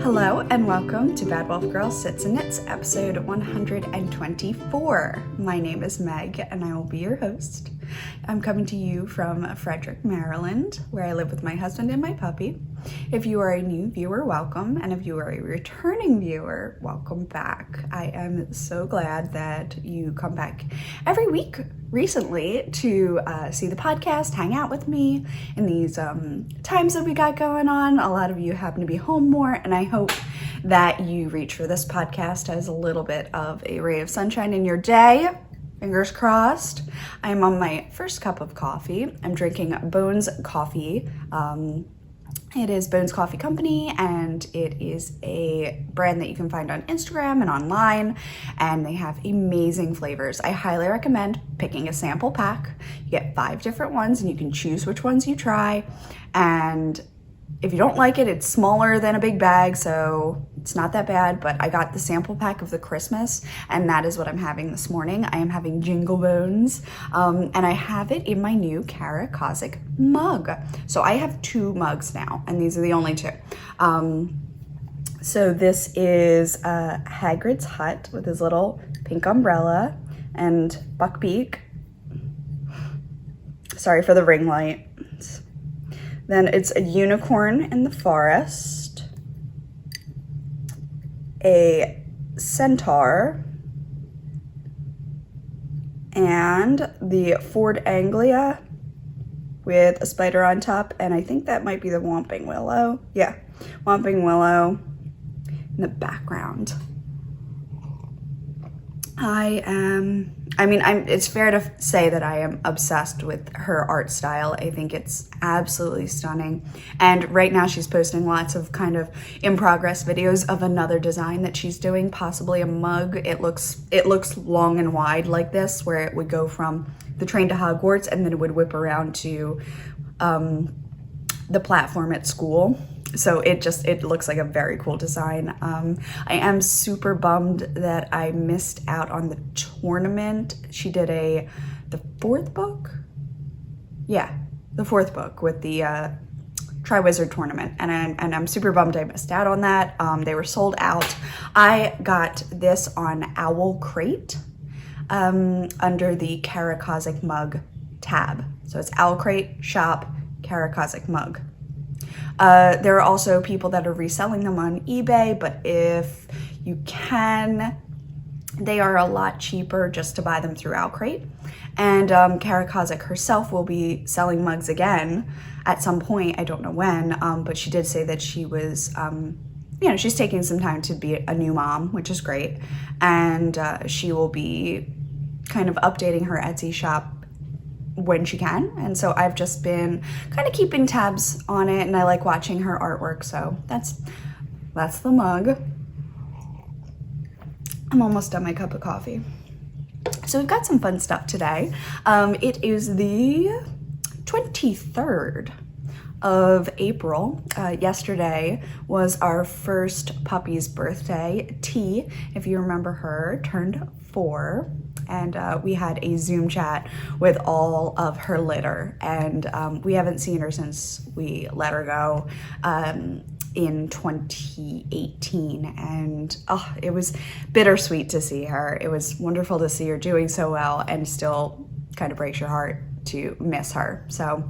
Hello and welcome to Bad Wolf Girl Sits and Knits, episode 124. My name is Meg and I will be your host. I'm coming to you from Frederick, Maryland, where I live with my husband and my puppy. If you are a new viewer, welcome, and if you are a returning viewer, welcome back. I am so glad that you come back every week recently to see the podcast, hang out with me in these times that we got going on. A lot of you happen to be home more, and I hope that you reach for this podcast as a little bit of a ray of sunshine in your day. Fingers crossed. I'm on my first cup of coffee. I'm drinking Bones Coffee. It is Bones Coffee Company, and it is a brand that you can find on Instagram and online, and they have amazing flavors. I highly recommend picking a sample pack. You get 5 different ones, and you can choose which ones you try, and if you don't like it, it's smaller than a big bag, so it's not that bad, but I got the sample pack of the Christmas, and that is what I'm having this morning. I am having Jingle Bones, and I have it in my new Kara Kozik mug. So I have 2 mugs now, and these are the only 2. So this is Hagrid's hut with his little pink umbrella and buckbeak. Sorry for the ring light. Then it's a unicorn in the forest, a centaur, and the Ford Anglia with a spider on top, and I think that might be the Whomping Willow. Yeah, Whomping Willow in the background. It's fair to say that I am obsessed with her art style. I think it's absolutely stunning. And right now she's posting lots of kind of in progress videos of another design that she's doing, possibly a mug. It looks long and wide like this, where it would go from the train to Hogwarts and then it would whip around to the platform at school. So it looks like a very cool design. I am super bummed that I missed out on the tournament. She did the 4th book? Yeah, the 4th book with the Triwizard tournament. And I'm super bummed I missed out on that. They were sold out. I got this on Owl Crate under the Kara Kozik mug tab. So it's Owl Crate, shop, Kara Kozik mug. There are also people that are reselling them on eBay, but if you can, they are a lot cheaper just to buy them through Owlcrate. And Kara Kozik herself will be selling mugs again at some point. I don't know when, but she did say that she was, she's taking some time to be a new mom, which is great. And she will be kind of updating her Etsy shop when she can, and so I've just been kind of keeping tabs on it, and I like watching her artwork, so that's the mug. I'm almost done my cup of coffee. So we've got some fun stuff today. It is the 23rd of April. Yesterday was our first puppy's birthday. T, if you remember her, turned 4. And we had a Zoom chat with all of her litter, and we haven't seen her since we let her go in 2018, and it was bittersweet to see her. It was wonderful to see her doing so well, and still kind of breaks your heart to miss her. So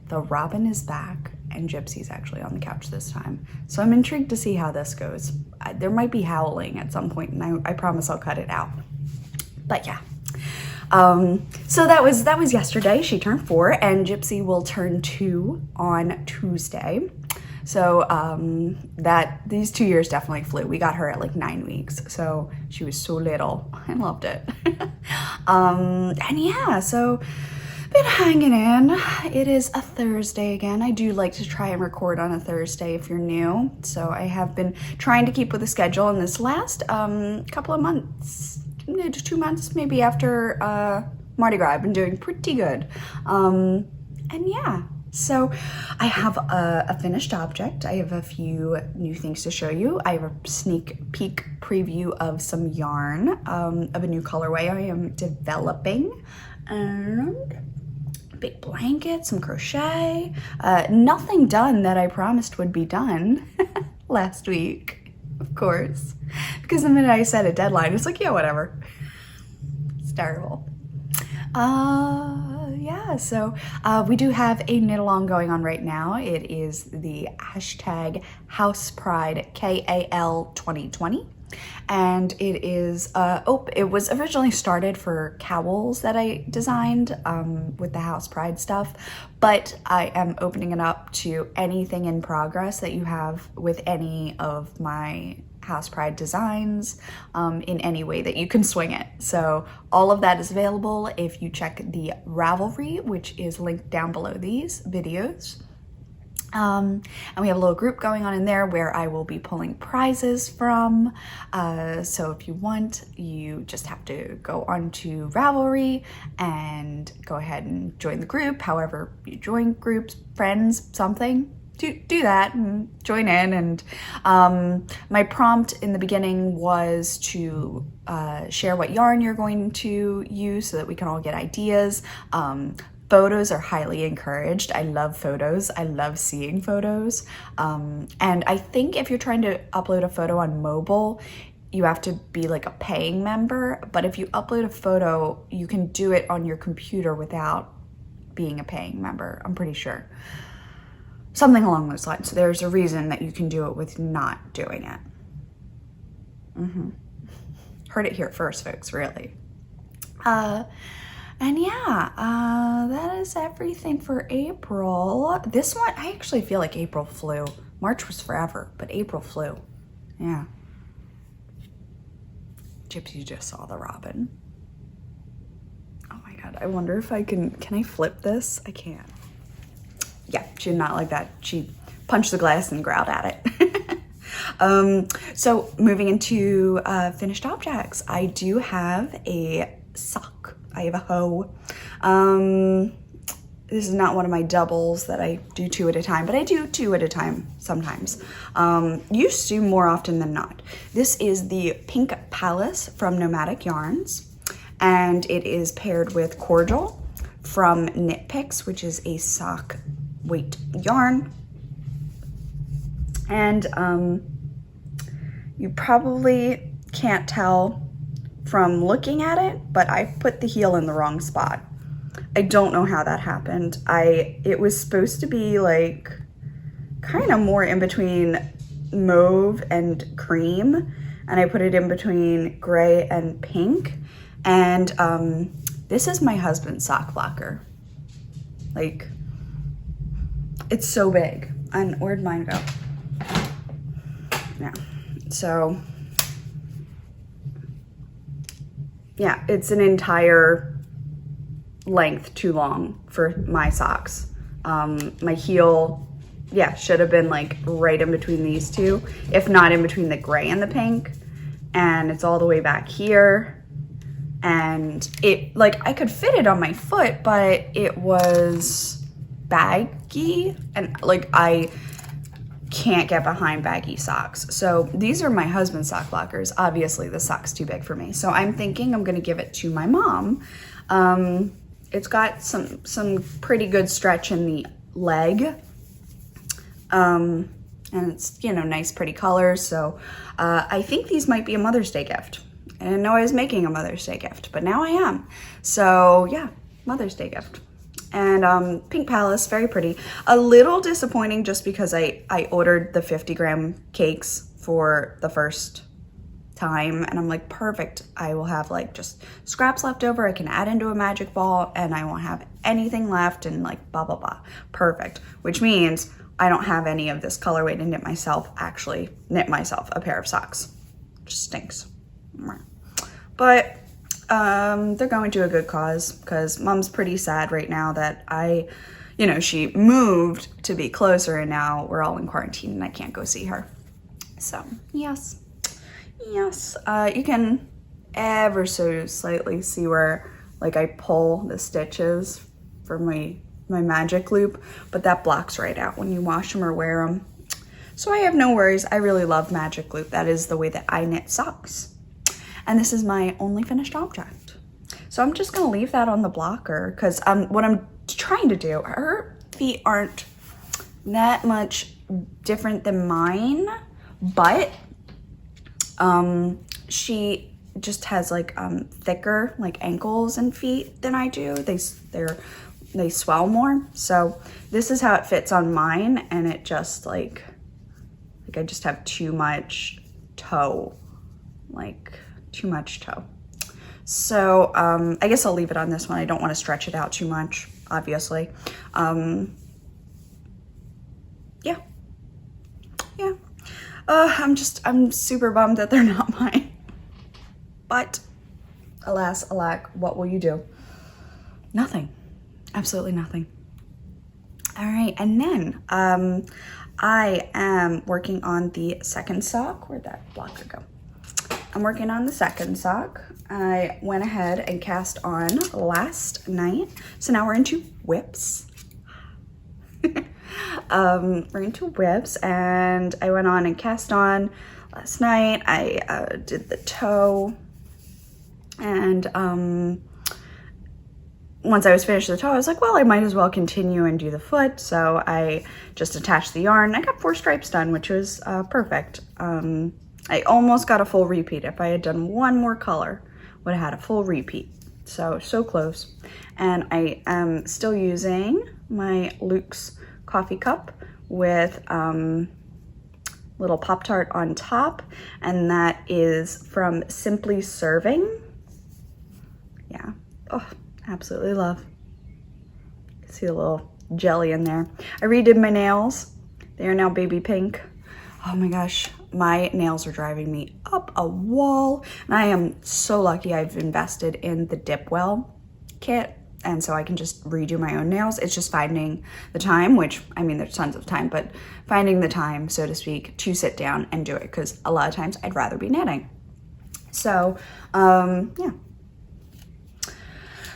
the Robin is back, and Gypsy's actually on the couch this time. So I'm intrigued to see how this goes. There might be howling at some point, and I promise I'll cut it out. But yeah, so that was yesterday. She turned 4, and Gypsy will turn 2 on Tuesday. So these 2 years definitely flew. We got her at like 9 weeks, so she was so little. I loved it. And yeah, so been hanging in. It is a Thursday again. I do like to try and record on a Thursday if you're new. So I have been trying to keep with the schedule in this last couple of months. 2 months maybe after Mardi Gras. I've been doing pretty good. And yeah, so I have a finished object. I have a few new things to show you. I have a sneak peek preview of some yarn of a new colorway I am developing, and a big blanket, some crochet. Nothing done that I promised would be done last week. Of course. Because the minute I set a deadline, it's like, yeah, whatever. It's terrible. Yeah, so we do have a knit along going on right now. It is the hashtag House Pride KAL 2020. And it is, it was originally started for cowls that I designed with the House Pride stuff, but I am opening it up to anything in progress that you have with any of my House Pride designs in any way that you can swing it. So all of that is available if you check the Ravelry, which is linked down below these videos. And we have a little group going on in there where I will be pulling prizes from. So if you want, you just have to go onto Ravelry and go ahead and join the group. However you join groups, friends, something, do that and join in. And my prompt in the beginning was to share what yarn you're going to use so that we can all get ideas. Photos are highly encouraged. I love photos. I love seeing photos. And I think if you're trying to upload a photo on mobile, you have to be like a paying member. But if you upload a photo, you can do it on your computer without being a paying member, I'm pretty sure. Something along those lines. So there's a reason that you can do it with not doing it. Heard it here first, folks, really. And yeah, that is everything for April. This one, I actually feel like April flew. March was forever, but April flew. Yeah. Gypsy just saw the robin. Oh my God, I wonder if I can I flip this? I can't. Yeah, she did not like that. She punched the glass and growled at it. So moving into finished objects, I do have a sock. I have a hoe. This is not one of my doubles that I do 2 at a time, but I do 2 at a time sometimes. Used to more often than not. This is the Pink Palace from Nomadic Yarns, and it is paired with Cordial from Knit Picks, which is a sock weight yarn. And you probably can't tell from looking at it, but I put the heel in the wrong spot. I don't know how that happened. It was supposed to be like kind of more in between mauve and cream, and I put it in between gray and pink. And this is my husband's sock blocker. Like, it's so big. And where'd mine go? Yeah, so yeah, it's an entire length too long for my socks. My heel, yeah, should have been like right in between these two, if not in between the gray and the pink. And it's all the way back here. And it, like, I could fit it on my foot, but it was baggy. And like, I can't get behind baggy socks. So these are my husband's sock blockers. Obviously the sock's too big for me. So I'm thinking I'm gonna give it to my mom. It's got some pretty good stretch in the leg. And it's, you know, nice pretty colors. So I think these might be a Mother's Day gift. I didn't know I was making a Mother's Day gift, but now I am. So yeah, Mother's Day gift. And Pink Palace, very pretty. A little disappointing just because I ordered the 50-gram cakes for the first time, and I'm like, perfect. I will have like just scraps left over. I can add into a magic ball and I won't have anything left and like blah, blah, blah. Perfect. Which means I don't have any of this colorway to knit myself a pair of socks. Just stinks. But they're going to a good cause because mom's pretty sad right now that she moved to be closer and now we're all in quarantine and I can't go see her. So yes, you can ever so slightly see where like I pull the stitches for my magic loop, but that blocks right out when you wash them or wear them. So I have no worries. I really love magic loop. That is the way that I knit socks. And this is my only finished object. So I'm just gonna leave that on the blocker because what I'm trying to do, her feet aren't that much different than mine, but She just has like thicker like ankles and feet than I do. They swell more. So this is how it fits on mine, and it just like I just have too much toe, like too much toe. So I guess I'll leave it on this one. I don't want to stretch it out too much, obviously. Yeah. I'm super bummed that they're not mine. But alas, alack, what will you do? Nothing. Absolutely nothing. All right, and then I am working on the second sock. Where'd that blocker go? I'm working on the second sock. I went ahead and cast on last night. So now we're into whips. We're into whips, and I went on and cast on last night. I did the toe, and once I was finished with the toe, I was like, well, I might as well continue and do the foot. So I just attached the yarn. I got 4 stripes done, which was perfect. I almost got a full repeat. If I had done one more color, would have had a full repeat. So close. And I am still using my Luke's coffee cup with little Pop-Tart on top, and that is from Simply Serving. Yeah. Oh, absolutely love. See a little jelly in there. I redid my nails. They are now baby pink. Oh my gosh, my nails are driving me up a wall, and I am so lucky I've invested in the Dip Well kit, and so I can just redo my own nails. It's just finding the time, which, I mean, there's tons of time, but finding the time, so to speak, to sit down and do it, because a lot of times I'd rather be knitting. So, yeah.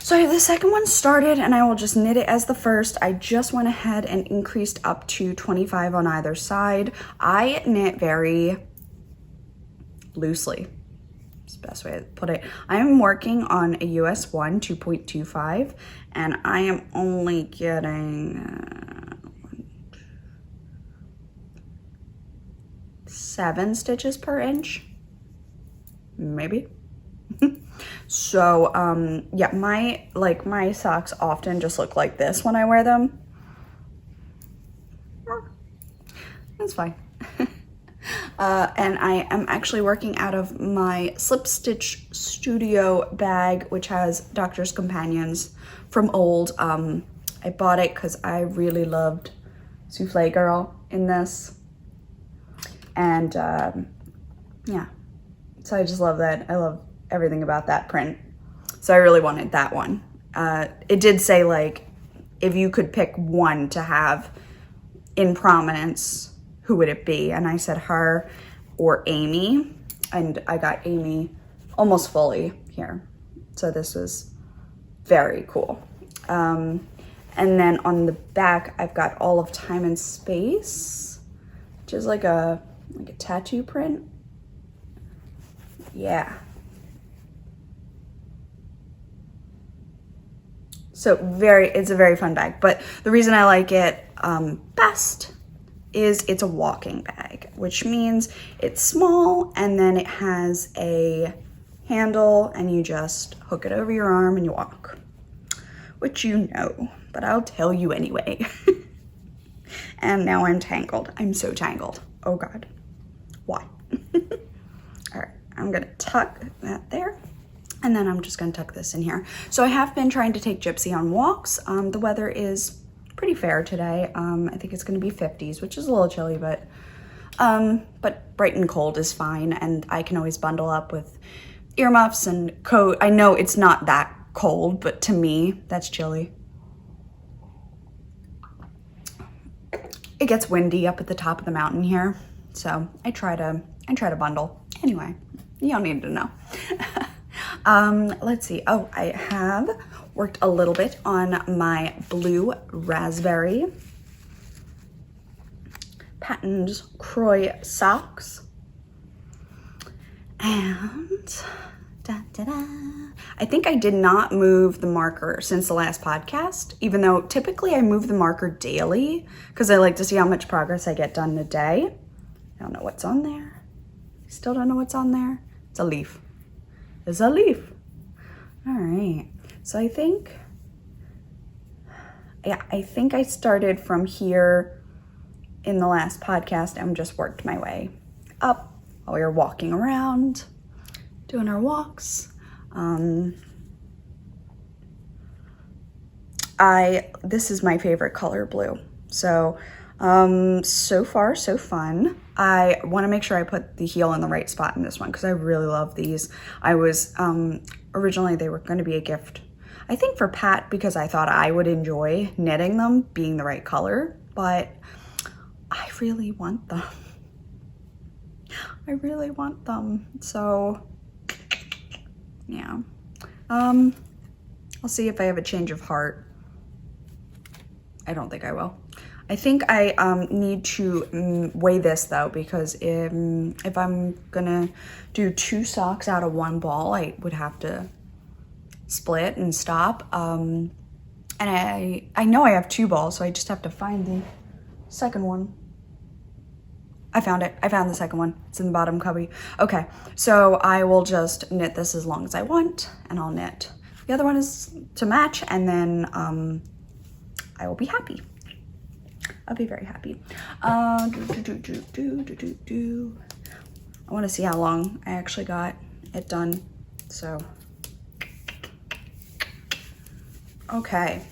So I have the second one started, and I will just knit it as the first. I just went ahead and increased up to 25 on either side. I knit very loosely. That's the best way to put it. I am working on a US 1 2.25, and I am only getting 7 stitches per inch, maybe. So yeah, my socks often just look like this when I wear them. That's fine. And I am actually working out of my Slip Stitch Studio bag, which has Doctor's Companions from old. I bought it because I really loved Souffle Girl in this. And yeah, so I just love that. I love everything about that print. So I really wanted that one. It did say, like, if you could pick one to have in prominence, who would it be? And I said her or Amy, and I got Amy almost fully here. So this was very cool. And then on the back, I've got All of Time and Space, which is like a tattoo print. Yeah. So it's a very fun bag, but the reason I like it best is it's a walking bag, which means it's small, and then it has a handle, and you just hook it over your arm and you walk, which you know, but I'll tell you anyway. And now I'm tangled. I'm so tangled. Oh God, why? All right, I'm gonna tuck that there. And then I'm just gonna tuck this in here. So I have been trying to take Gypsy on walks. The weather is pretty fair today. I think it's gonna be 50s, which is a little chilly, but bright and cold is fine. And I can always bundle up with earmuffs and coat. I know it's not that cold, but to me, that's chilly. It gets windy up at the top of the mountain here. So I try to bundle. Anyway, you don't need to know. Let's see. Oh, I have worked a little bit on my blue raspberry patterned Croy socks. And I think I did not move the marker since the last podcast, even though typically I move the marker daily because I like to see how much progress I get done in a day. I don't know what's on there. Still don't know what's on there? It's a leaf. It's a leaf. All right. So I think I started from here in the last podcast and just worked my way up while we were walking around, doing our walks. This is my favorite color, blue. So, so far, so fun. I want to make sure I put the heel in the right spot in this one because I really love these. I was, originally they were going to be a gift, I think for Pat, because I thought I would enjoy knitting them being the right color, but I really want them. I really want them. So, yeah. I'll see if I have a change of heart. I don't think I will. I think I need to weigh this though, because if I'm gonna do 2 socks out of 1 ball, I would have to split and stop. And I know I have 2 balls, so I just have to find the second one. I found it. I found the second one. It's in the bottom cubby. Okay, so I will just knit this as long as I want, and I'll knit the other one is to match, and then I will be happy. I'll be very happy. I want to see how long I actually got it done. So, okay.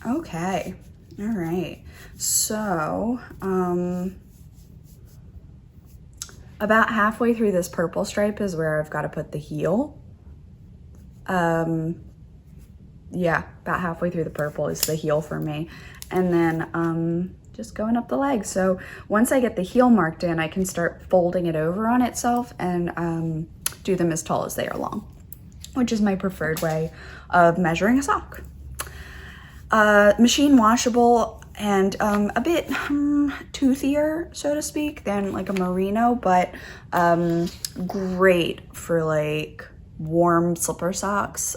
Okay. All right. So, about halfway through this purple stripe is where I've got to put the heel. Yeah, about halfway through the purple is the heel for me. And then just going up the leg. So once I get the heel marked in, I can start folding it over on itself and do them as tall as they are long, which is my preferred way of measuring a sock. Machine washable and a bit toothier, so to speak, than like a merino, but great for like warm slipper socks.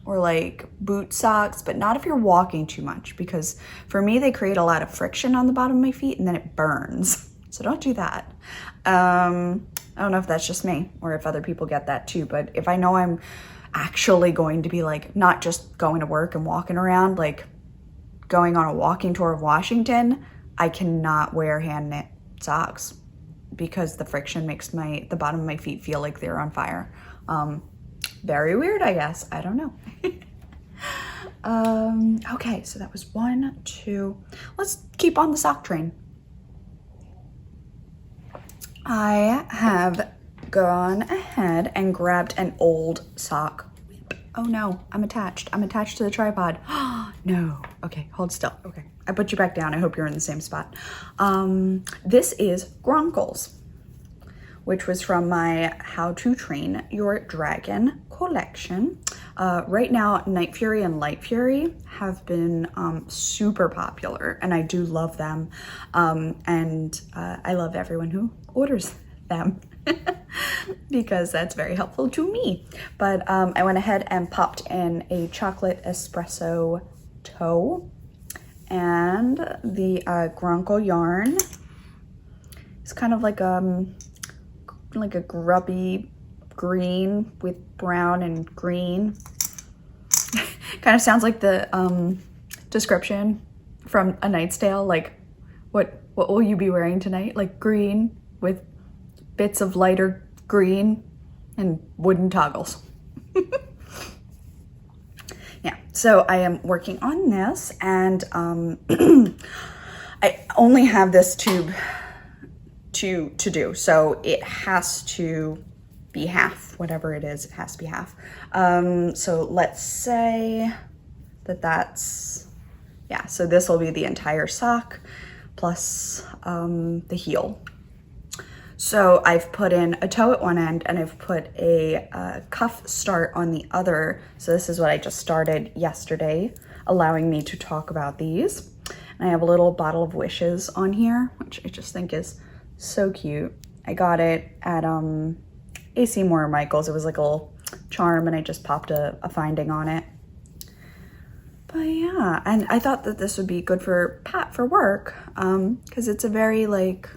Or like boot socks, but not if you're walking too much, because for me, they create a lot of friction on the bottom of my feet and then it burns. So don't do that. I don't know if that's just me or if other people get that too, but if I know I'm actually going to be like, not just going to work and walking around, like going on a walking tour of Washington, I cannot wear hand knit socks because the friction makes the bottom of my feet feel like they're on fire. Very weird, I guess. I don't know. Okay, so that was 1, 2. Let's keep on the sock train. I have gone ahead and grabbed an old sock whip. Oh no, I'm attached. I'm attached to the tripod. No. Okay, hold still. Okay, I put you back down. I hope you're in the same spot. This is Gronkles, which was from my How to Train Your Dragon collection. Right now, Night Fury and Light Fury have been super popular, and I do love them. And I love everyone who orders them because that's very helpful to me. But I went ahead and popped in a chocolate espresso toe, and the Gronkle yarn is kind of like a grubby green with brown and green. Kind of sounds like the description from A Knight's Tale, like what will you be wearing tonight? Like green with bits of lighter green and wooden toggles. Yeah, so I am working on this, and I only have this tube to do, so it has to be half, whatever it is, it has to be half. So let's say that's, yeah, so this will be the entire sock plus the heel. So I've put in a toe at one end and I've put a cuff start on the other. So this is what I just started yesterday, allowing me to talk about these. And I have a little bottle of wishes on here, which I just think is so cute. I got it at AC Moore Michaels. It was like a little charm and I just popped a finding on it. But yeah, and I thought that this would be good for Pat for work, because it's a very like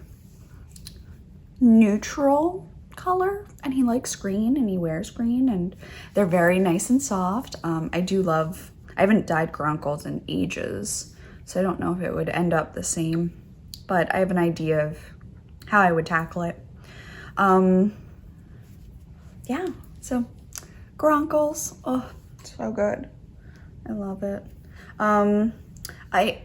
neutral color, and he likes green and he wears green, and they're very nice and soft. I haven't dyed grunkles in ages, so I don't know if it would end up the same, but I have an idea of how I would tackle it. Yeah, so grunkles, oh, so good. I love it. I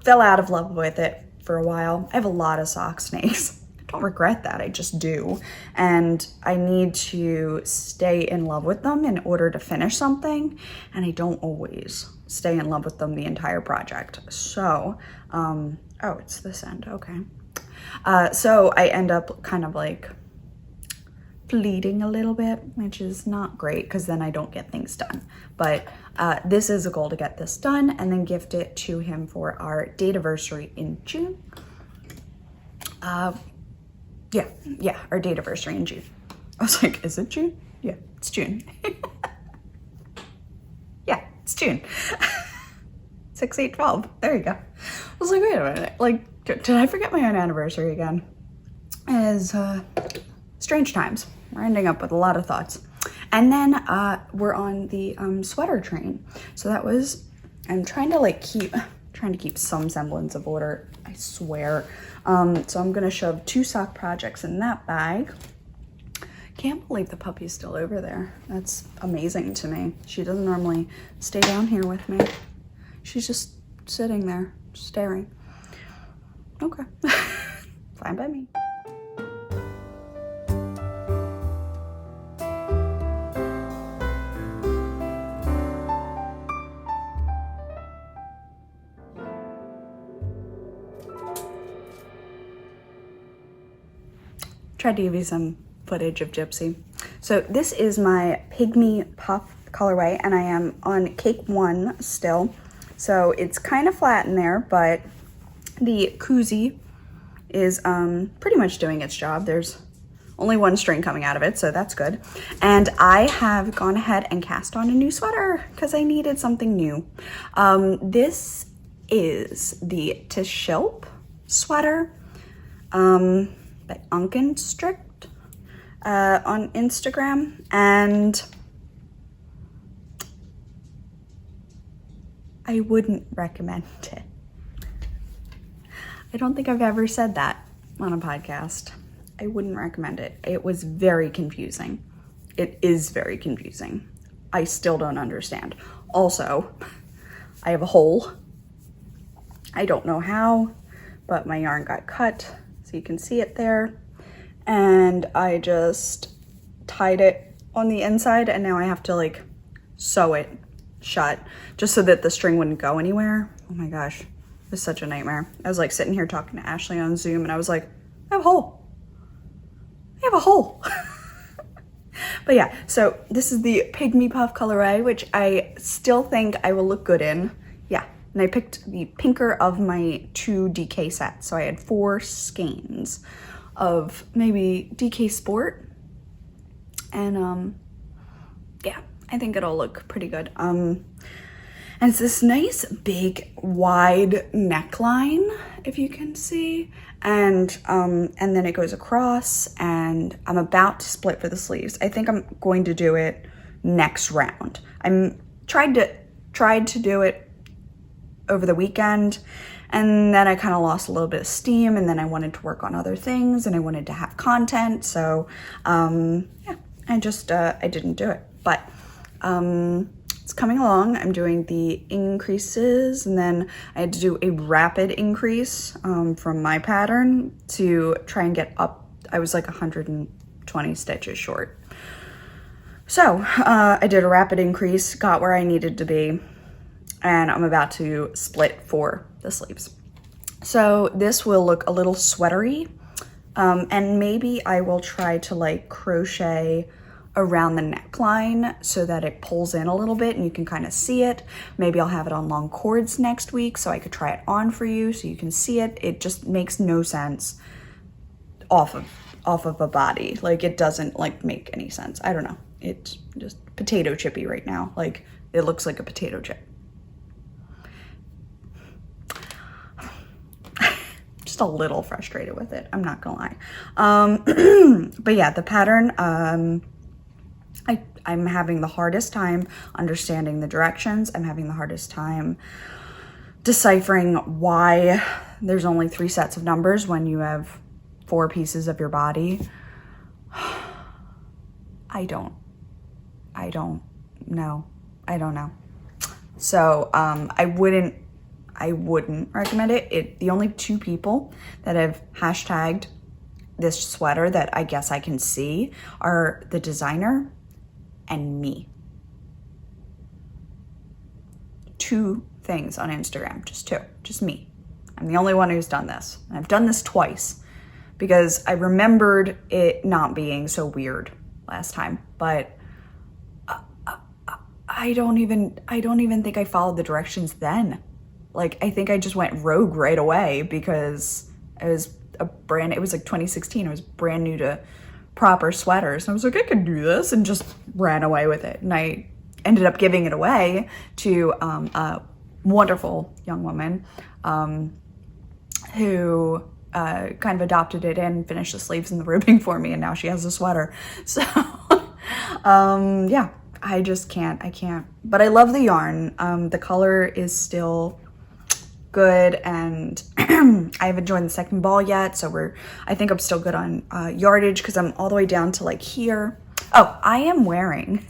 fell out of love with it for a while. I have a lot of sock snakes. I don't regret that, I just do. And I need to stay in love with them in order to finish something, and I don't always stay in love with them the entire project. So, oh, it's this end, okay. So I end up kind of like bleeding a little bit, which is not great because then I don't get things done. But this is a goal to get this done and then gift it to him for our date-iversary in June. Yeah, our date-iversary in June. I was like, is it June? Yeah, it's June. Yeah, it's June. 6/8/12. There you go. I was like, wait a minute. Like, did I forget my own anniversary again? As strange times. We're ending up with a lot of thoughts. And then we're on the sweater train. So that was, I'm trying to keep some semblance of order, I swear. So I'm gonna shove 2 sock projects in that bag. Can't believe the puppy's still over there. That's amazing to me. She doesn't normally stay down here with me. She's just sitting there, staring. Okay, fine by me. Tried to give you some footage of Gypsy. So this is my Pygmy Puff colorway, and I am on cake 1 still. So it's kind of flat in there, but the koozie is pretty much doing its job. There's only 1 string coming out of it, so that's good. And I have gone ahead and cast on a new sweater because I needed something new. This is the Tishilp sweater by Unkenstrict on Instagram, and I wouldn't recommend it. I don't think I've ever said that on a podcast. I wouldn't recommend it. It was very confusing. It is very confusing. I still don't understand. Also, I have a hole. I don't know how, but my yarn got cut, so you can see it there. And I just tied it on the inside, and now I have to like sew it shut just so that the string wouldn't go anywhere. Oh my gosh, it was such a nightmare. I was like sitting here talking to Ashley on Zoom, and I was like, I have a hole. I have a hole. But yeah, so this is the Pygmy Puff colorway, which I still think I will look good in. Yeah, and I picked the pinker of my 2 DK sets. So I had 4 skeins of maybe DK Sport. And yeah, I think it'll look pretty good. And it's this nice big wide neckline, if you can see, and then it goes across, and I'm about to split for the sleeves. I think I'm going to do it next round. I'm tried to do it over the weekend, and then I kind of lost a little bit of steam, and then I wanted to work on other things, and I wanted to have content, so yeah, I just I didn't do it, but it's coming along. I'm doing the increases, and then I had to do a rapid increase from my pattern to try and get up. I was like 120 stitches short. So I did a rapid increase, got where I needed to be, and I'm about to split for the sleeves. So this will look a little sweatery, and maybe I will try to like crochet around the neckline so that it pulls in a little bit and you can kind of see it. Maybe I'll have it on long cords next week so I could try it on for you so you can see it. It just makes no sense off of a body. Like, it doesn't like make any sense. I don't know. It's just potato chippy right now. Like, it looks like a potato chip. Just just a little frustrated with it. I'm not gonna lie. But yeah, the pattern, I'm having the hardest time understanding the directions. I'm having the hardest time deciphering why there's only 3 sets of numbers when you have 4 pieces of your body. I don't know. So I wouldn't recommend it. The only 2 people that have hashtagged this sweater that I guess I can see are the designer and me. 2 things on Instagram, just 2, just me. I'm the only one who's done this. And I've done this twice because I remembered it not being so weird last time, but I don't even think I followed the directions then. Like, I think I just went rogue right away because it was like 2016. It was brand new to proper sweaters. And I was like, I could do this, and just ran away with it. And I ended up giving it away to a wonderful young woman who kind of adopted it and finished the sleeves and the ribbing for me, and now she has a sweater. So yeah, I can't. But I love the yarn. The color is still good, and I haven't joined the second ball yet, so I think I'm still good on yardage because I'm all the way down to like here. Oh, I am wearing,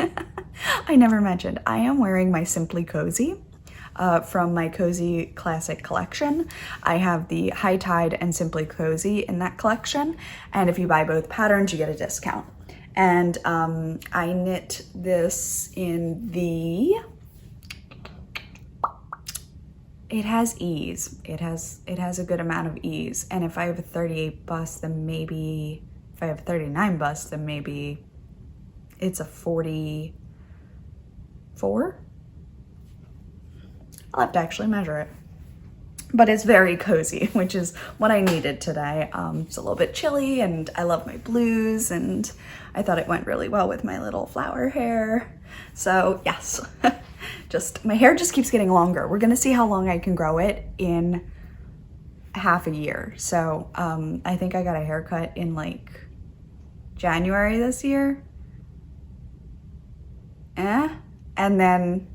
I never mentioned, I am wearing my Simply Cozy from my Cozy Classic collection. I have the High Tide and Simply Cozy in that collection, and if you buy both patterns, you get a discount. And I knit this in the, it has ease. It has a good amount of ease. And if I have a 38 bust, then maybe, if I have a 39 bust, then maybe it's a 44. I'll have to actually measure it. But it's very cozy, which is what I needed today. It's a little bit chilly, and I love my blues, and I thought it went really well with my little flower hair. So yes, my hair just keeps getting longer. We're gonna see how long I can grow it in half a year. So I think I got a haircut in like January this year. And then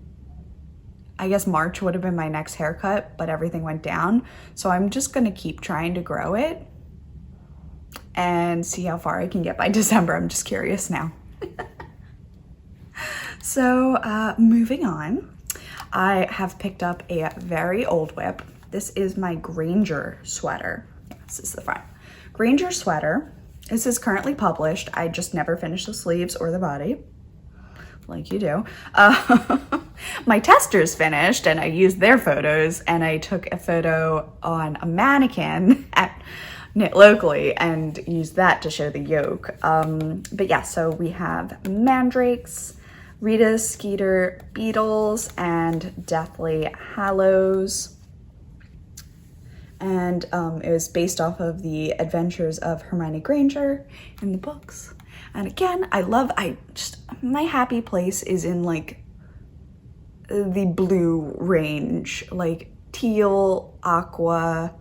I guess March would have been my next haircut, but everything went down. So I'm just gonna keep trying to grow it and see how far I can get by December. I'm just curious now. So moving on, I have picked up a very old whip. This is my Granger sweater. This is the front. Granger sweater. This is currently published. I just never finished the sleeves or the body, like you do. My tester's finished, and I used their photos, and I took a photo on a mannequin at Knit Locally and used that to show the yoke. But yeah, so we have mandrakes, Rita Skeeter beetles, and Deathly Hallows. And it was based off of the adventures of Hermione Granger in the books. And again, my happy place is in like the blue range, like teal, aqua,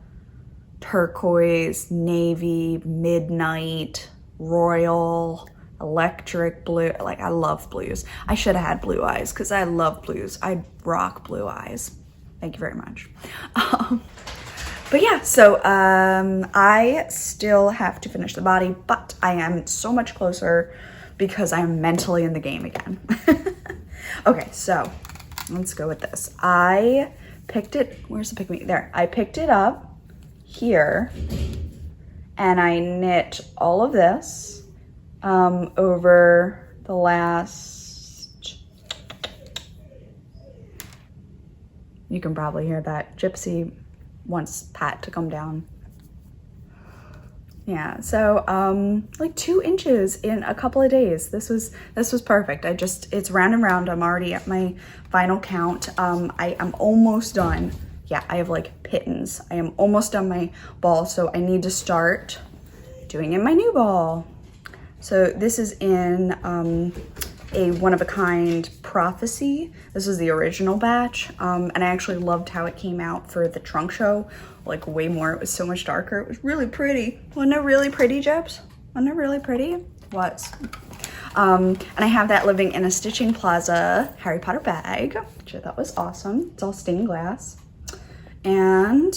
turquoise, navy, midnight, royal, electric blue. Like, I love blues. I should have had blue eyes because I love blues. I rock blue eyes. Thank you very much. But yeah, so I still have to finish the body, but I am so much closer because I'm mentally in the game again. Okay, so let's go with this. I picked it, where's the pick me? There, I picked it up here, and I knit all of this over the last, you can probably hear that Gypsy wants Pat to come down. Yeah, so like 2 inches in a couple of days. This was perfect. It's round and round. I'm already at my final count. I am almost done. Yeah, I have like pittance. I am almost done my ball, so I need to start doing in my new ball. So this is in a one-of-a-kind Prophecy. This is the original batch, and I actually loved how it came out for the trunk show, like way more. It was so much darker. It was really pretty. Wasn't it really pretty, Jebs? Wasn't it really pretty? It was. And I have that living in a Stitching Plaza Harry Potter bag, which I thought was awesome. It's all stained glass. And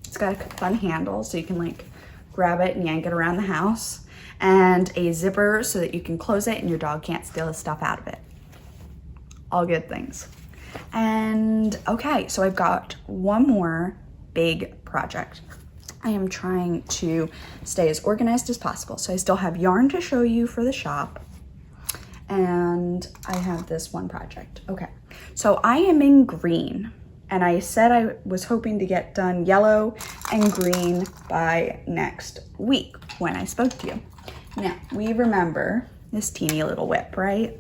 it's got a fun handle so you can like grab it and yank it around the house. And a zipper so that you can close it and your dog can't steal the stuff out of it. All good things. And okay, so I've got one more big project. I am trying to stay as organized as possible. So I still have yarn to show you for the shop. And I have this one project. Okay, so I am in green. And I said I was hoping to get done yellow and green by next week when I spoke to you. Now, we remember this teeny little whip, right?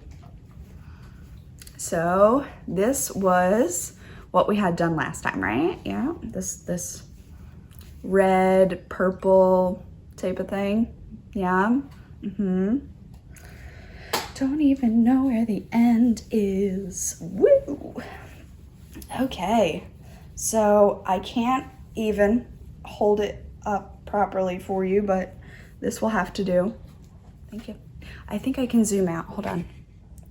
So this was what we had done last time, right? Yeah, this red, purple type of thing. Yeah, Don't even know where the end is. Woo! Okay, so I can't even hold it up properly for you, but this will have to do. Thank you. I think I can zoom out. Hold on.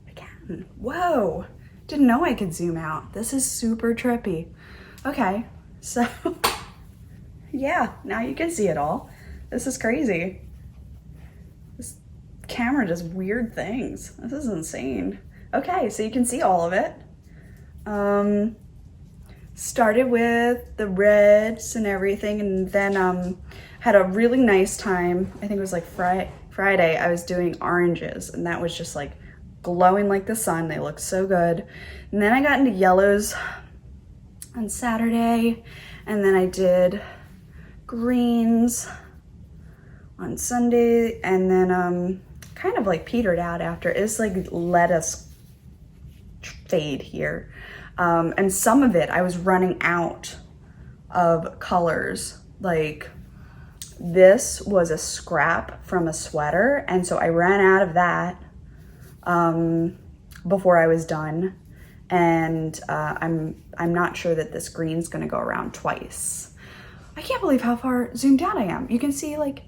I can. Whoa! Didn't know I could zoom out. This is super trippy. Okay, so yeah, now you can see it all. This is crazy. This camera does weird things. This is insane. Okay, so you can see all of it. Started with the reds and everything, and then had a really nice time. I think it was like Friday I was doing oranges, and that was just like glowing like the sun. They look so good. And then I got into yellows on Saturday, and then I did greens on Sunday, and then kind of like petered out after. It's like let us fade here. And some of it I was running out of colors. Like this was a scrap from a sweater, and so I ran out of that before I was done. And I'm not sure that this green's gonna go around twice. I can't believe how far zoomed out I am. You can see like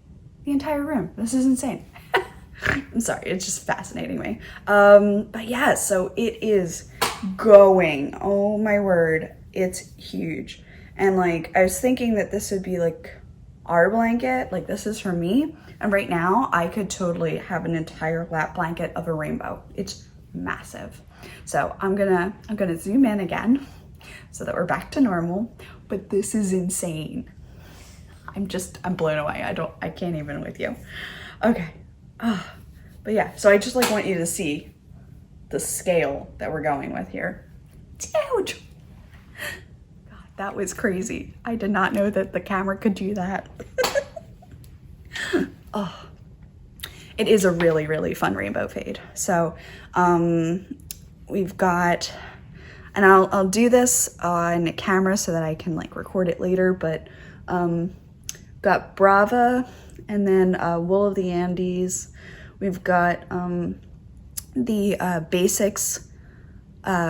the entire room. This is insane. I'm sorry, it's just fascinating me. But yeah, so it is going. Oh my word, it's huge. And like I was thinking that this would be like our blanket, like this is for me, and right now I could totally have an entire lap blanket of a rainbow. It's massive. So I'm gonna zoom in again so that we're back to normal. But this is insane. I'm blown away. I can't even with you. Okay. But yeah, so I just like want you to see the scale that we're going with here. It's huge. God, that was crazy. I did not know that the camera could do that. Oh, it is a really, really fun rainbow fade. So we've got, and I'll do this on camera so that I can like record it later, but got Brava, and then Wool of the Andes. We've got the basics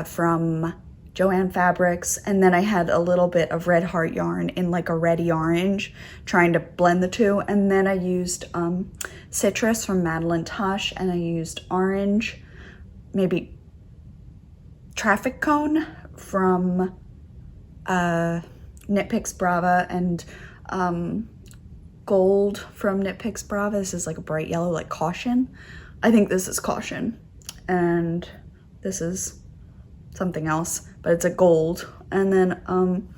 from Joanne Fabrics, and then I had a little bit of Red Heart yarn in like a reddy orange, trying to blend the two. And then I used Citrus from Madeline Tosh, and I used orange, maybe Traffic Cone from Knit Picks Brava, and gold from Knit Picks Brava. This is like a bright yellow, like Caution. I think this is Caution, and this is something else, but it's a gold. And then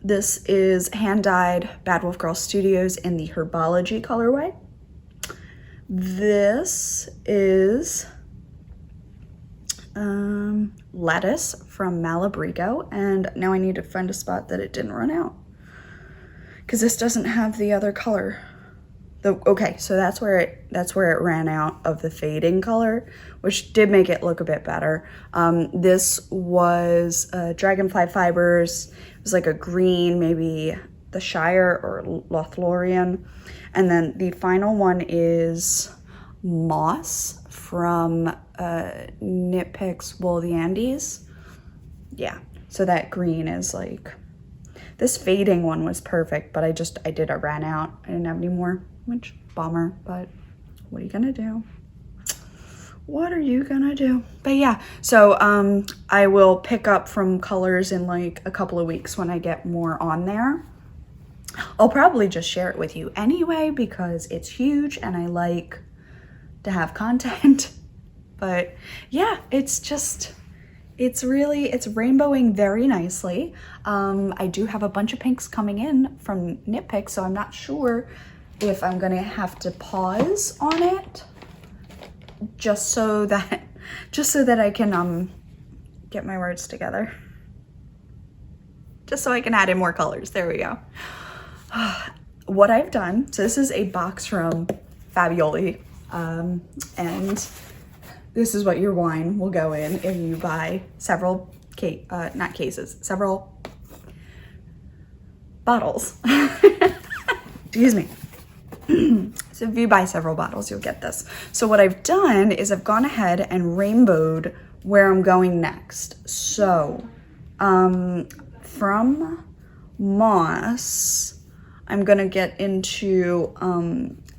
this is hand dyed Bad Wolf Girl Studios in the Herbology colorway. This is Lettuce from Malabrigo, and now I need to find a spot that it didn't run out, because this doesn't have the other color. Okay, so that's where it ran out of the fading color, which did make it look a bit better. This was Dragonfly Fibers. It was like a green, maybe the Shire or Lothlorien. And then the final one is Moss from Knit Picks Wool of the Andes. Yeah, so that green is like, this fading one was perfect, but I ran out. I didn't have any more, which bummer, but what are you gonna do? What are you gonna do? But yeah, so I will pick up from colors in like a couple of weeks when I get more on there. I'll probably just share it with you anyway because it's huge and I like to have content. But yeah, it's rainbowing very nicely. I do have a bunch of pinks coming in from Knit Picks, so I'm not sure if I'm gonna have to pause on it just so that I can get my words together. Just so I can add in more colors. There we go. What I've done, so this is a box from Fabioli, and this is what your wine will go in if you buy several several bottles. Excuse me. So if you buy several bottles, you'll get this. So what I've done is I've gone ahead and rainbowed where I'm going next. So from moss, I'm gonna get into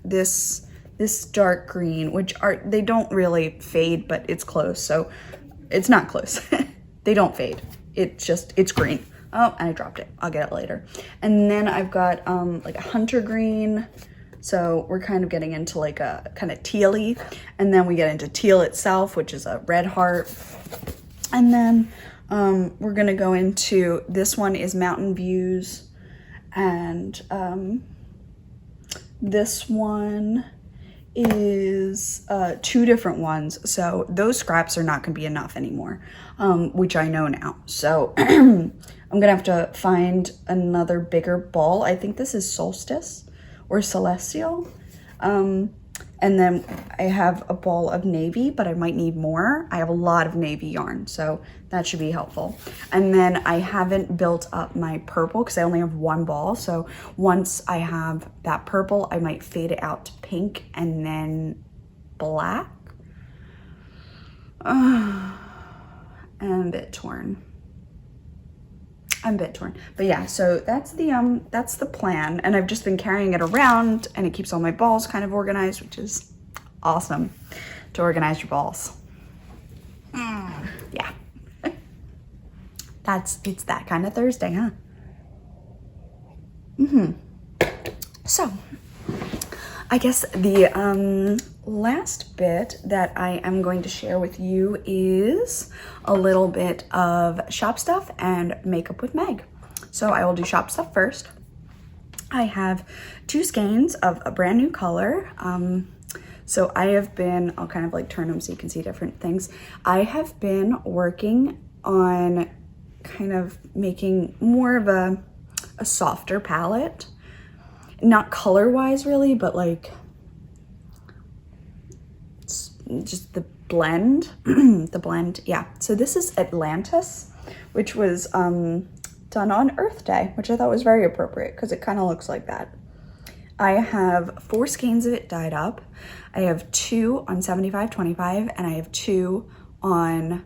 this dark green, which they don't really fade, but it's close. So it's not close. They don't fade. It's green. Oh, and I dropped it. I'll get it later. And then I've got like a hunter green. So we're kind of getting into like a kind of teal-y. And then we get into teal itself, which is a red heart. And then we're gonna go into, this one is Mountain Views. And this one is two different ones. So those scraps are not gonna be enough anymore, which I know now. So I'm gonna have to find another bigger ball. I think this is Solstice or Celestial. And then I have a ball of navy, but I might need more. I have a lot of navy yarn, so that should be helpful. And then I haven't built up my purple because I only have one ball. So once I have that purple, I might fade it out to pink and then black. I'm a bit torn. But yeah, so that's the plan, and I've just been carrying it around and it keeps all my balls kind of organized, which is awesome to organize your balls. Yeah. It's that kind of Thursday, huh? So I guess the last bit that I am going to share with you is a little bit of shop stuff and makeup with Meg. So I will do shop stuff first. I have 2 skeins of a brand new color. So I have been, I'll kind of like turn them so you can see different things. I have been working on kind of making more of a softer palette. Not color-wise really, but like just the blend. The blend, yeah. So this is Atlantis, which was done on Earth Day, which I thought was very appropriate because it kind of looks like that. I have 4 skeins of it dyed up. I have 2 on 75-25 and I have 2 on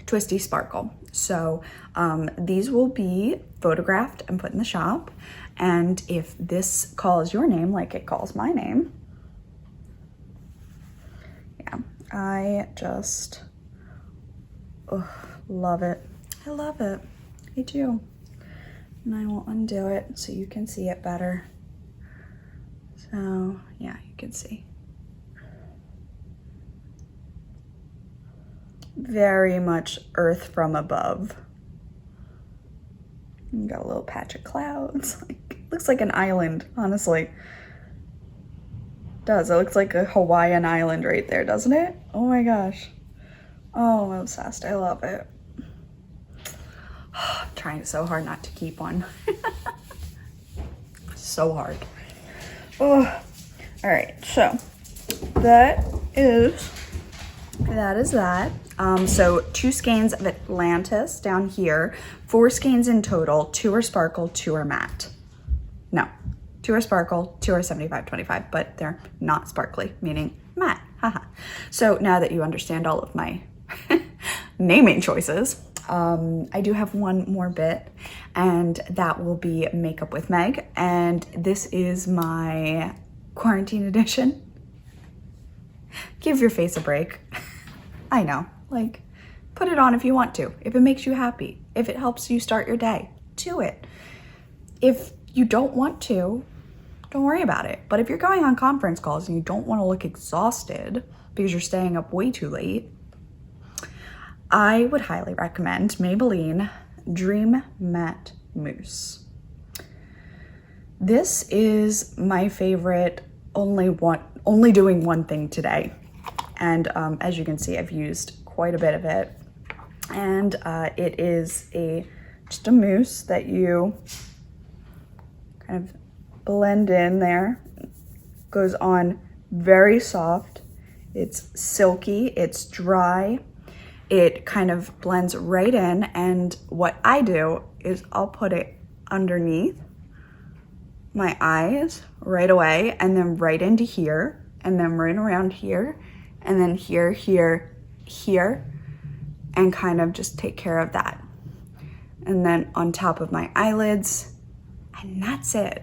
Twisty Sparkle. So these will be photographed and put in the shop. And if this calls your name like it calls my name, yeah, I just love it. I love it. I do. And I will undo it so you can see it better. So yeah, you can see. Very much earth from above. You got a little patch of clouds. Looks like an island, honestly. It does. It looks like a Hawaiian island right there, doesn't it? Oh my gosh. Oh, I'm obsessed. I love it. I'm trying so hard not to keep one. So hard. Oh, all right. So that is that. So 2 skeins of Atlantis down here, 4 skeins in total, 2 are sparkle, 2 are matte. No, 2 are sparkle, 2 are 75-25, but they're not sparkly, meaning matte. So now that you understand all of my naming choices, I do have one more bit, and that will be Makeup with Meg. And this is my quarantine edition. Give your face a break. I know, like, put it on if you want to, if it makes you happy, if it helps you start your day, do it. If you don't want to, don't worry about it. But if you're going on conference calls and you don't want to look exhausted because you're staying up way too late, I would highly recommend Maybelline Dream Matte Mousse. This is my favorite, only doing one thing today. And as you can see, I've used quite a bit of it. And it is just a mousse that you kind of blend in there. Goes on very soft. It's silky, it's dry. It kind of blends right in, and what I do is I'll put it underneath my eyes right away, and then right into here, and then right around here, and then here, here, here, and kind of just take care of that. And then on top of my eyelids, and that's it.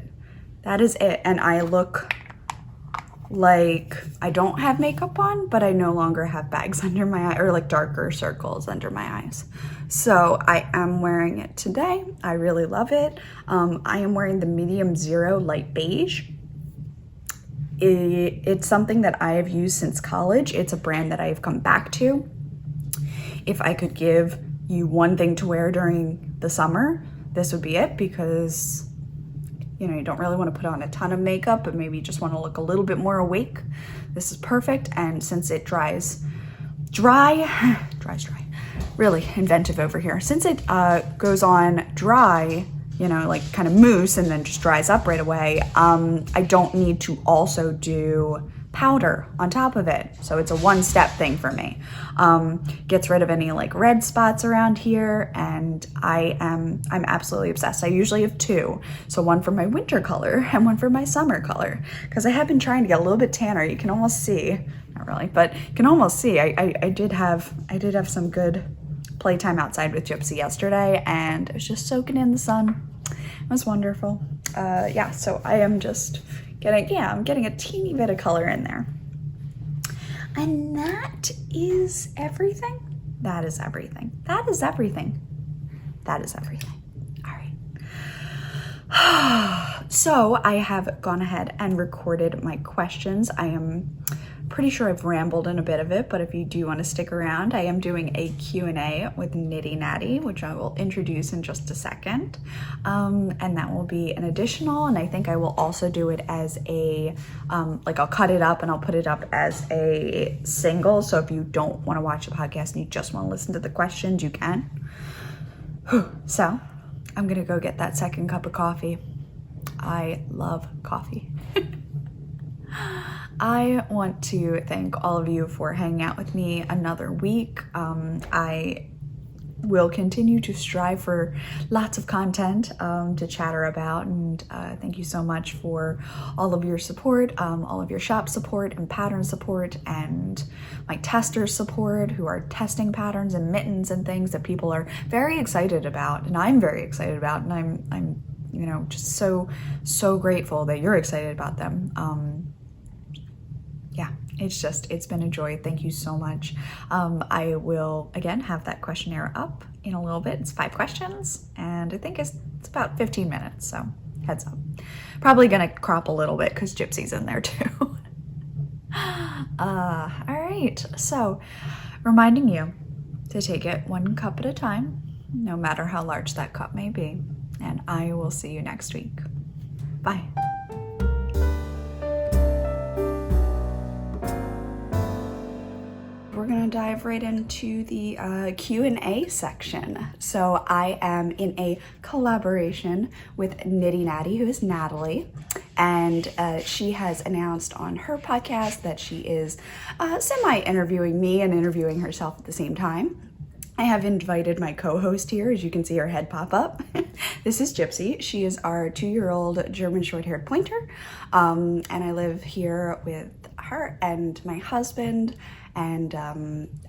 That is it. And I look like I don't have makeup on, but I no longer have bags under my eye, or like darker circles under my eyes. So I am wearing it today. I really love it. I am wearing the medium 0 light beige. It's something that I have used since college. It's a brand that I have come back to. If I could give you one thing to wear during the summer, this would be it, because you know, you don't really want to put on a ton of makeup, but maybe you just want to look a little bit more awake. This is perfect. And since it dries dry, really inventive over here. Since it goes on dry, you know, like kind of mousse, and then just dries up right away, I don't need to also do powder on top of it. So it's a one-step thing for me. Gets rid of any like red spots around here, and I'm absolutely obsessed. I usually have two. So one for my winter color and one for my summer color, because I have been trying to get a little bit tanner. You can almost see, not really, but you can almost see I did have some good playtime outside with Gypsy yesterday, and it was just soaking in the sun. It was wonderful. Yeah, so I am just I'm getting a teeny bit of color in there. And that is everything. That is everything. That is everything. That is everything. All right. So I have gone ahead and recorded my questions. I am pretty sure I've rambled in a bit of it, but if you do want to stick around, I am doing a Q&A with Nitty Natty, which I will introduce in just a second. And that will be an additional, and I think I will also do it as a, like I'll cut it up and I'll put it up as a single. So if you don't want to watch the podcast and you just want to listen to the questions, you can. So I'm gonna go get that second cup of coffee. I love coffee. I want to thank all of you for hanging out with me another week. I will continue to strive for lots of content to chatter about, and thank you so much for all of your support, all of your shop support and pattern support, and my tester support who are testing patterns and mittens and things that people are very excited about, and I'm very excited about, and I'm you know, just so grateful that you're excited about them. Yeah, it's been a joy. Thank you so much. I will, again, have that questionnaire up in a little bit. It's 5 questions, and I think it's about 15 minutes, so heads up. Probably gonna crop a little bit because Gypsy's in there too. All right, so reminding you to take it 1 cup at a time, no matter how large that cup may be, and I will see you next week. Bye. We're gonna dive right into the Q&A section. So I am in a collaboration with Nitty Natty, who is Natalie, and she has announced on her podcast that she is semi-interviewing me and interviewing herself at the same time. I have invited my co-host here, as you can see her head pop up. This is Gypsy. She is our 2-year-old German short-haired pointer, and I live here with her and my husband, and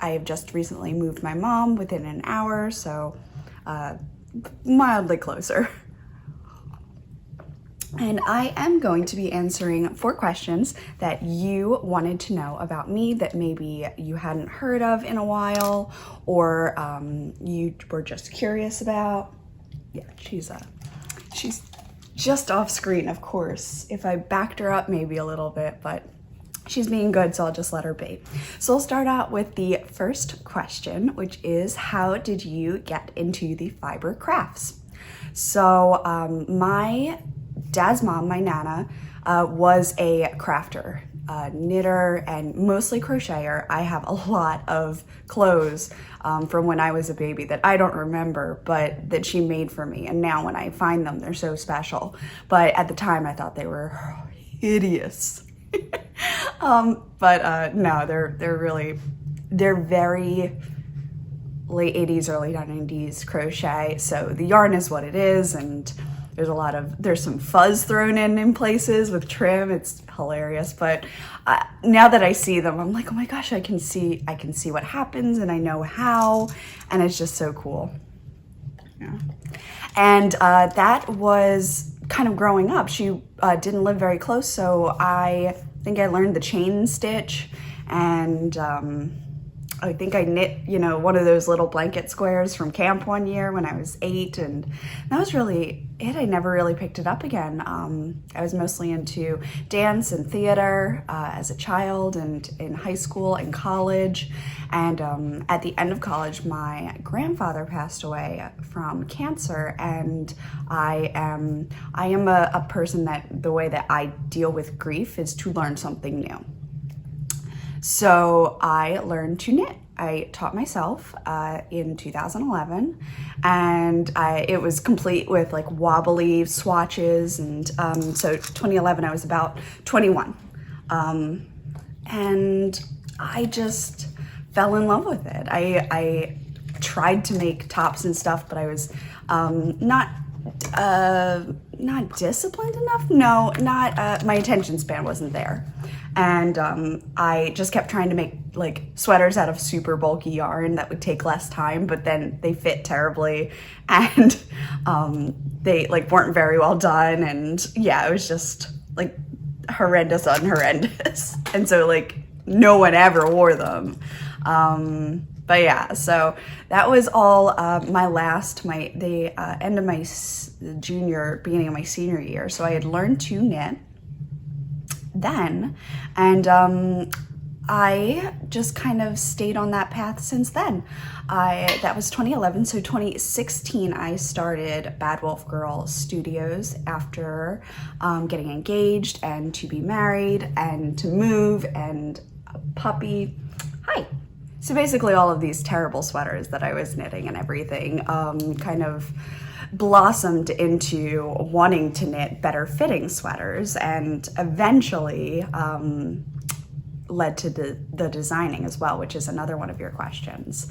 I have just recently moved my mom within an hour, so mildly closer. And I am going to be answering 4 questions that you wanted to know about me that maybe you hadn't heard of in a while, or you were just curious about. Yeah, she's just off screen, of course. If I backed her up maybe a little bit, but she's being good, so I'll just let her be. So we'll start out with the first question, which is, how did you get into the fiber crafts? So my dad's mom, my Nana, was a crafter, knitter, and mostly crocheter. I have a lot of clothes from when I was a baby that I don't remember, but that she made for me. And now when I find them, they're so special. But at the time, I thought they were hideous. But no, they're very late 80s, early 90s crochet. So the yarn is what it is, and there's some fuzz thrown in places with trim. It's hilarious. But now that I see them, I'm like, oh my gosh, I can see what happens, and I know how, and it's just so cool. Yeah. And that was kind of growing up. She didn't live very close, so I think I learned the chain stitch, and I think I knit, one of those little blanket squares from camp one year when I was 8, and that was really it. I never really picked it up again. I was mostly into dance and theater as a child, and in high school and college. And at the end of college, my grandfather passed away from cancer, and I am a person that the way that I deal with grief is to learn something new. So I learned to knit. I taught myself in 2011, and it was complete with like wobbly swatches, and so 2011 I was about 21, and I just fell in love with it. I tried to make tops and stuff, but I was not disciplined enough. No, not my attention span wasn't there. And I just kept trying to make like sweaters out of super bulky yarn that would take less time, but then they fit terribly, and they like weren't very well done, and yeah, it was just like horrendous. And so like no one ever wore them. But yeah, so that was all the end of my beginning of my senior year. So I had learned to knit then, and I just kind of stayed on that path since then. That was 2011, so 2016 I started Bad Wolf Girl Studios after getting engaged and to be married and to move and a puppy. Hi. So basically all of these terrible sweaters that I was knitting and everything kind of blossomed into wanting to knit better fitting sweaters, and eventually led to the designing as well, which is another one of your questions.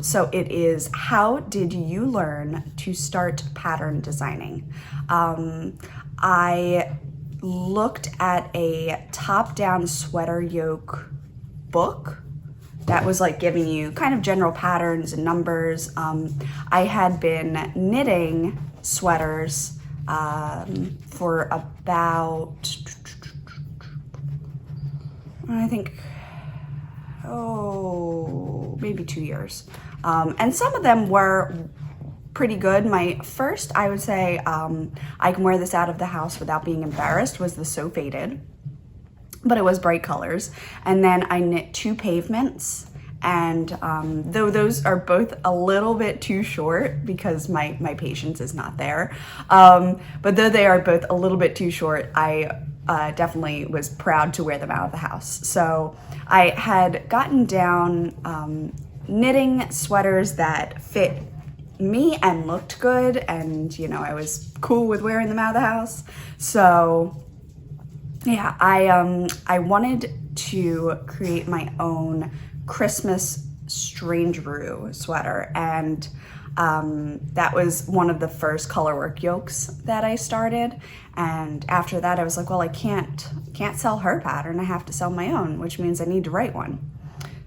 So it is, how did you learn to start pattern designing? I looked at a top-down sweater yoke book that was like giving you kind of general patterns and numbers. I had been knitting sweaters for about, I think, maybe 2 years. And some of them were pretty good. My first, I would say, I can wear this out of the house without being embarrassed, was the So Faded. But it was bright colors. And then I knit 2 pavements, and though those are both a little bit too short because my patience is not there, but though they are both a little bit too short, I definitely was proud to wear them out of the house. So I had gotten down knitting sweaters that fit me and looked good, and I was cool with wearing them out of the house. So yeah, I wanted to create my own Christmas Strangeroo sweater, and that was one of the first colorwork yokes that I started. And after that, I was like, well, I can't can't sell her pattern, I have to sell my own, which means I need to write one.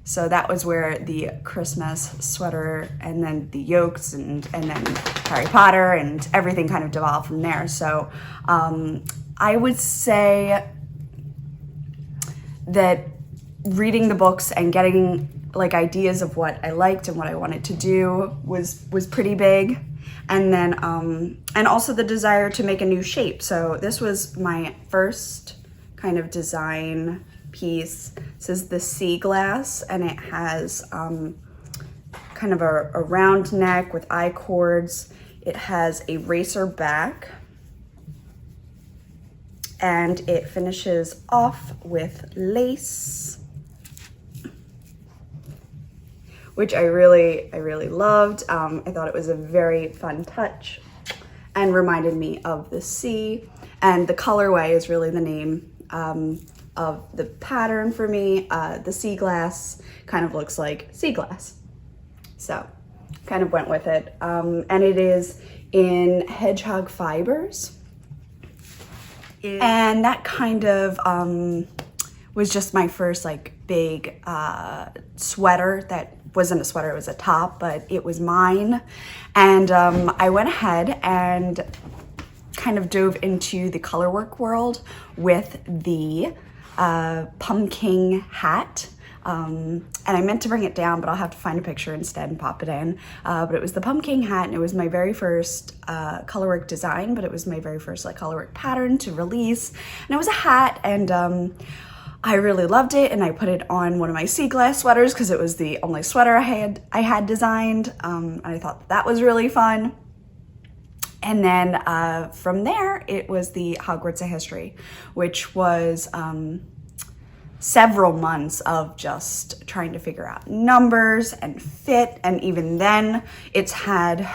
So that was where the Christmas sweater and then the yolks and then Harry Potter and everything kind of devolved from there. So I would say that reading the books and getting like ideas of what I liked and what I wanted to do was pretty big. And then, and also the desire to make a new shape. So this was my first kind of design piece. This is the sea glass, and it has kind of a round neck with eye cords. It has a racer back, and it finishes off with lace, which I really loved. I thought it was a very fun touch and reminded me of the sea. And the colorway is really the name of the pattern for me. The sea glass kind of looks like sea glass. So kind of went with it. And it is in hedgehog fibers. And that kind of was just my first like big sweater that wasn't a sweater, it was a top, but it was mine. And I went ahead and kind of dove into the colorwork world with the pumpkin hat. And I meant to bring it down, but I'll have to find a picture instead and pop it in. But it was the pumpkin hat, and it was my very first colorwork design, but it was my very first like colorwork pattern to release. And it was a hat, and I really loved it, and I put it on one of my sea glass sweaters because it was the only sweater I had designed, and I thought that was really fun. And then from there, it was the Hogwarts of History, which was several months of just trying to figure out numbers and fit, and even then, it's had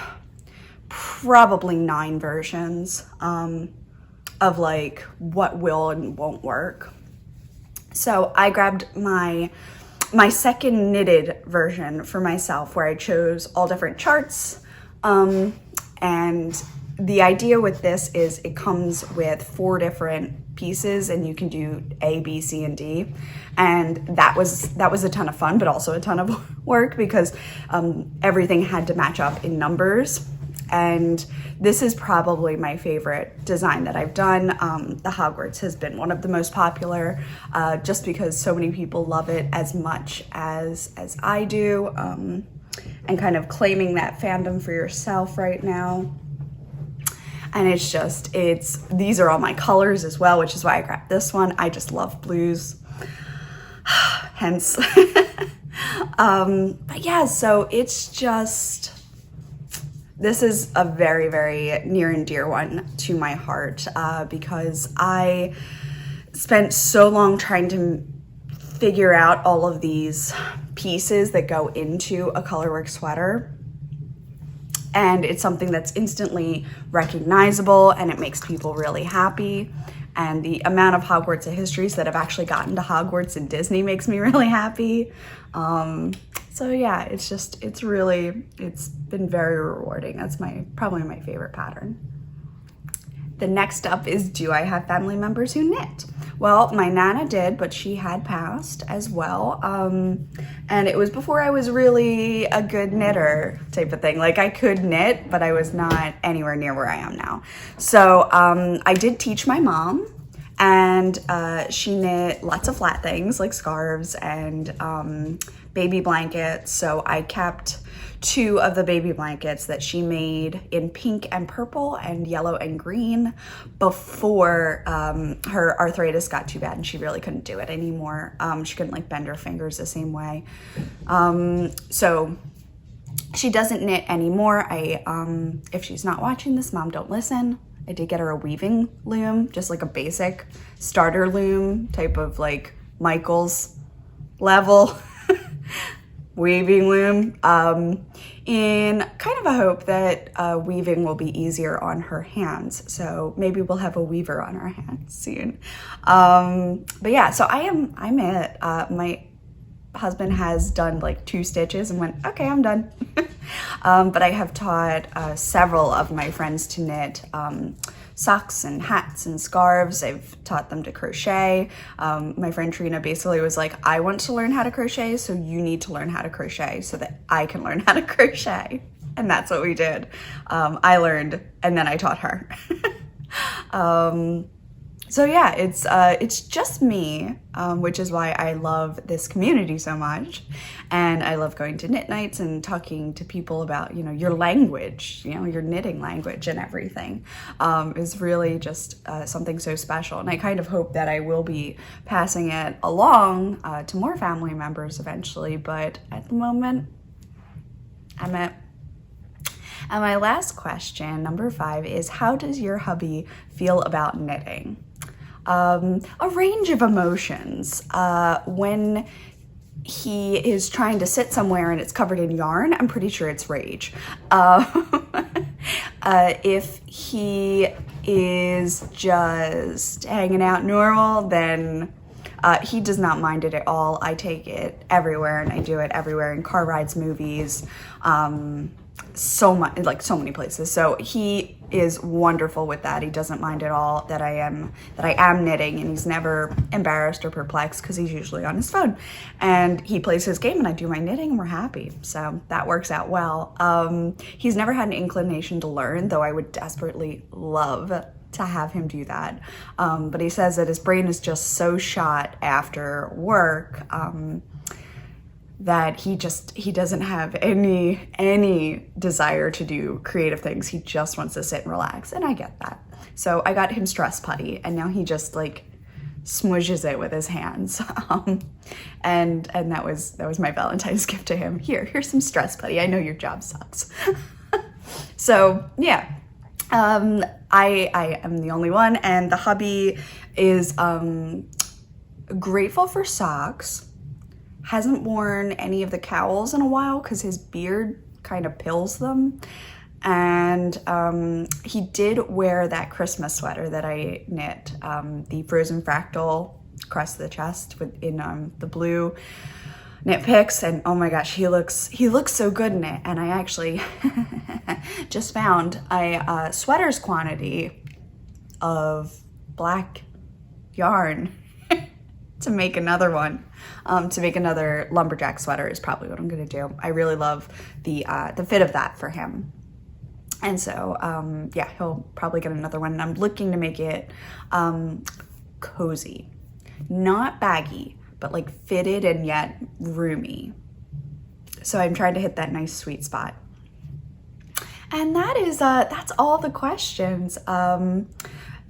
probably 9 versions of like what will and won't work. So I grabbed my second knitted version for myself, where I chose all different charts. And the idea with this is it comes with 4 different pieces, and you can do A, B, C, and D. And that was a ton of fun, but also a ton of work because everything had to match up in numbers. And this is probably my favorite design that I've done. The Hogwarts has been one of the most popular, just because so many people love it as much as I do, and kind of claiming that fandom for yourself right now. And these are all my colors as well, which is why I grabbed this one. I just love blues, hence. But yeah, so it's just, this is a very, very near and dear one to my heart, because I spent so long trying to figure out all of these pieces that go into a colorwork sweater. And it's something that's instantly recognizable, and it makes people really happy. And the amount of Hogwarts of Histories that have actually gotten to Hogwarts and Disney makes me really happy. So yeah, it's been very rewarding. That's probably my favorite pattern. The next up is, do I have family members who knit? Well, my Nana did, but she had passed as well. And it was before I was really a good knitter type of thing. Like, I could knit, but I was not anywhere near where I am now. So I did teach my mom, and she knit lots of flat things like scarves and baby blankets. So I kept 2 of the baby blankets that she made in pink and purple and yellow and green before her arthritis got too bad and she really couldn't do it anymore. She couldn't like bend her fingers the same way. So she doesn't knit anymore. If she's not watching this, Mom, don't listen. I did get her a weaving loom, just like a basic starter loom type of like Michael's level weaving loom, in kind of a hope that weaving will be easier on her hands. So maybe we'll have a weaver on our hands soon. But yeah, so I'm at husband has done like 2 stitches and went, okay, I'm done. But I have taught several of my friends to knit socks and hats and scarves. I've taught them to crochet. My friend Trina basically was like, I want to learn how to crochet, so you need to learn how to crochet so that I can learn how to crochet. And that's what we did. I learned and then I taught her. So yeah, it's just me, which is why I love this community so much. And I love going to knit nights and talking to people about, your language, your knitting language and everything, is really just something so special. And I kind of hope that I will be passing it along to more family members eventually. But at the moment, I'm at. And my last question, number 5, is how does your hubby feel about knitting? A range of emotions. When he is trying to sit somewhere and it's covered in yarn, I'm pretty sure it's rage. If he is just hanging out normal, then he does not mind it at all. I take it everywhere and I do it everywhere, in car rides, movies, so many places. So he is wonderful with that. He doesn't mind at all that I am knitting, and he's never embarrassed or perplexed because he's usually on his phone and he plays his game and I do my knitting and we're happy. So that works out well. He's never had an inclination to learn, though I would desperately love to have him do that. But he says that his brain is just so shot after work, that he doesn't have any desire to do creative things. He just wants to sit and relax, and I get that. So I got him stress putty, and now he just like smooshes it with his hands. And that was my Valentine's gift to him. Here's some stress putty. I know your job sucks. So yeah, I am the only one, and the hubby is grateful for socks. Hasn't worn any of the cowls in a while because his beard kind of pills them. And he did wear that Christmas sweater that I knit, the frozen fractal across the chest in the blue knit picks, and oh my gosh, he looks so good in it. And I actually just found a sweater's quantity of black yarn to make another one. To make another lumberjack sweater is probably what I'm gonna do. I really love the fit of that for him. And so, yeah, he'll probably get another one. And I'm looking to make it cozy, not baggy, but like fitted and yet roomy. So I'm trying to hit that nice sweet spot. And that's all the questions.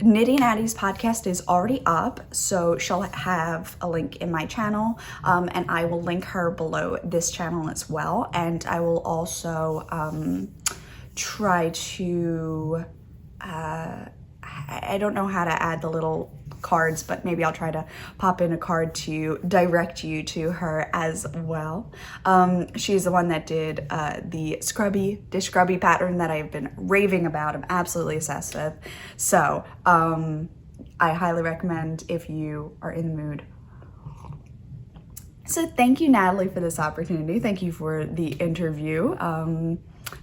Knitting Addie's podcast is already up, so she'll have a link in my channel, and I will link her below this channel as well. And I will also try to, I don't know how to add the little cards, but maybe I'll try to pop in a card to direct you to her as well. She's the one that did the dish scrubby pattern that I've been raving about. I'm absolutely obsessed with. So I highly recommend if you are in the mood. So thank you, Natalie, for this opportunity. Thank you for the interview.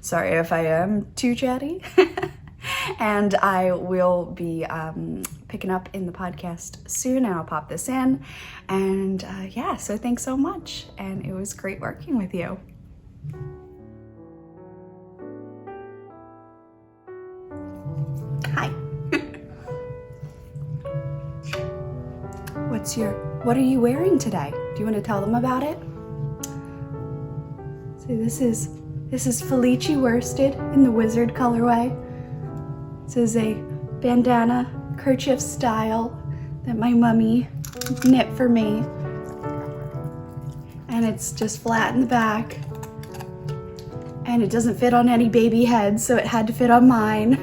Sorry if I am too chatty. And I will be picking up in the podcast soon, and I'll pop this in. And yeah, so thanks so much. And it was great working with you. Hi. What are you wearing today? Do you want to tell them about it? So this is Felici worsted in the wizard colorway. This is a bandana kerchief style that my mummy knit for me. And it's just flat in the back. And it doesn't fit on any baby head, so it had to fit on mine.